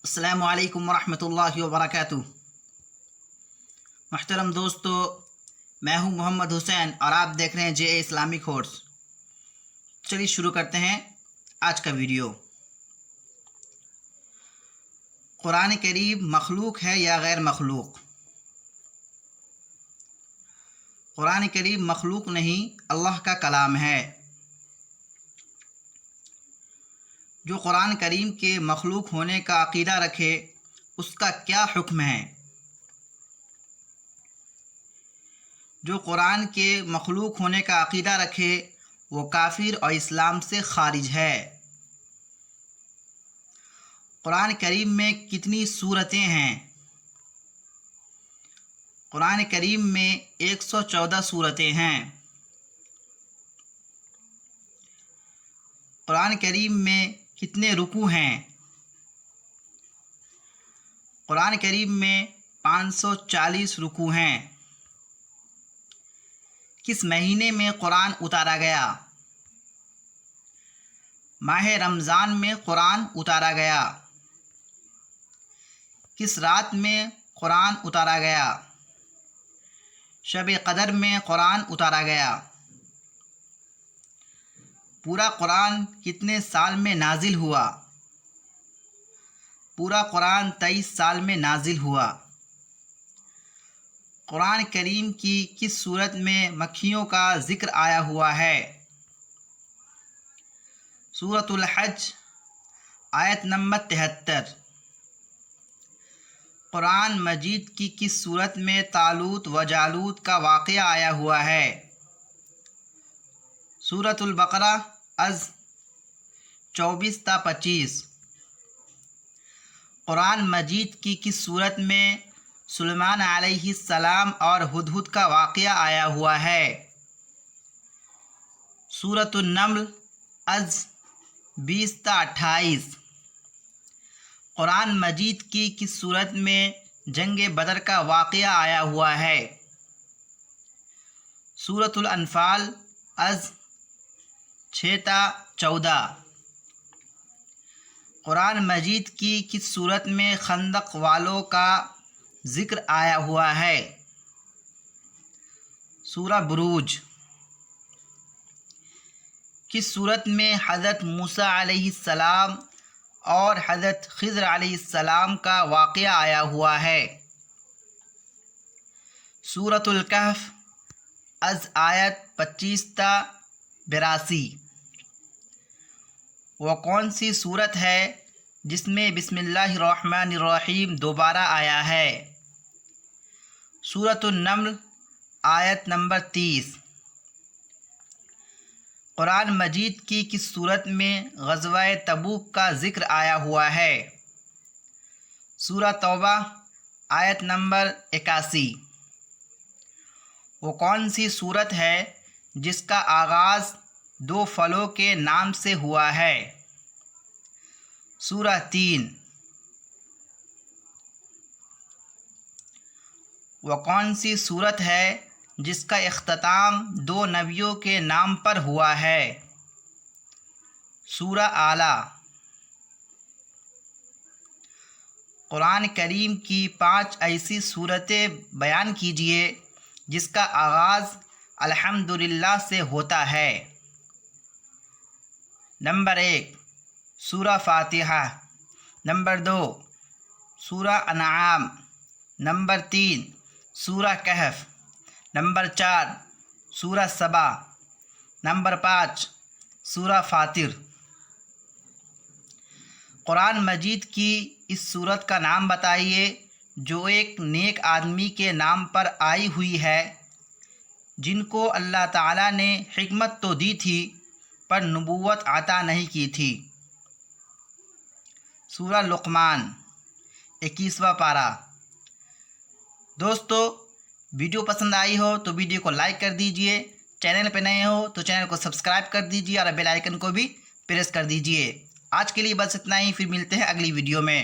السلام علیکم ورحمۃ اللہ وبرکاتہ۔ محترم دوستو، میں ہوں محمد حسین اور آپ دیکھ رہے ہیں جے اسلامک کورس۔ چلیے شروع کرتے ہیں آج کا ویڈیو۔ قرآن کریم مخلوق ہے یا غیر مخلوق؟ قرآن کریم مخلوق نہیں، اللہ کا کلام ہے۔ جو قرآن کریم کے مخلوق ہونے کا عقیدہ رکھے اس کا کیا حکم ہے؟ جو قرآن کے مخلوق ہونے کا عقیدہ رکھے وہ کافر اور اسلام سے خارج ہے۔ قرآن کریم میں کتنی سورتیں ہیں؟ قرآن کریم میں 114 سورتیں ہیں۔ قرآن کریم میں کتنے رکوع ہیں؟ قرآن کریم میں 540 رکوع ہیں۔ کس مہینے میں قرآن اتارا گیا؟ ماہ رمضان میں قرآن اتارا گیا۔ کس رات میں قرآن اتارا گیا؟ شب قدر میں قرآن اتارا گیا۔ پورا قرآن کتنے سال میں نازل ہوا؟ پورا قرآن 23 سال میں نازل ہوا۔ قرآن کریم کی کس صورت میں مکھیوں کا ذکر آیا ہوا ہے؟ سورۃ الحج آیت نمبر 73۔ قرآن مجید کی کس صورت میں طالوت و جالوت کا واقعہ آیا ہوا ہے؟ سورۃ البقرہ از 24 تا 25۔ قرآن مجید کی کس صورت میں سلیمان علیہ السلام اور ہدہد کا واقعہ آیا ہوا ہے؟ سورۃ النمل از 20 تا 28۔ قرآن مجید کی کس صورت میں جنگ بدر کا واقعہ آیا ہوا ہے؟ سورۃ الانفال از 6 تا 14۔ قرآن مجید کی کس صورت میں خندق والوں کا ذکر آیا ہوا ہے؟ سورہ بروج۔ کس صورت میں حضرت موسیٰ علیہ السلام اور حضرت خضر علیہ السلام کا واقعہ آیا ہوا ہے؟ سورۃ الکہف از آیت 25 تا 82۔ وہ کون سی صورت ہے جس میں بسم اللہ الرحمن الرحیم دوبارہ آیا ہے؟ سورۃ النمل آیت نمبر 30۔ قرآن مجید کی کس صورت میں غزوہ تبوک کا ذکر آیا ہوا ہے؟ سورہ توبہ آیت نمبر 81۔ وہ کون سی صورت ہے جس کا آغاز 2 پھلوں کے نام سے ہوا ہے؟ سورہ 3۔ وہ کون سی صورت ہے جس کا اختتام 2 نبیوں کے نام پر ہوا ہے؟ سورہ اعلیٰ۔ قرآن کریم کی 5 ایسی صورتیں بیان کیجیے جس کا آغاز الحمدللہ سے ہوتا ہے۔ نمبر 1 سورہ فاتحہ، نمبر 2 سورہ انعام، نمبر 3 سورہ کہف، نمبر 4 سورہ سبا، نمبر 5 سورہ فاطر۔ قرآن مجید کی اس سورت کا نام بتائیے جو ایک نیک آدمی کے نام پر آئی ہوئی ہے جن کو اللہ تعالیٰ نے حکمت تو دی تھی پر نبوت عطا نہیں کی تھی۔ سورہ لقمان 21واں پارہ۔ دوستو، ویڈیو پسند آئی ہو تو ویڈیو کو لائک کر دیجئے، چینل پہ نئے ہو تو چینل کو سبسکرائب کر دیجئے اور بیل آئیکن کو بھی پریس کر دیجئے۔ آج کے لیے بس اتنا ہی، پھر ملتے ہیں اگلی ویڈیو میں۔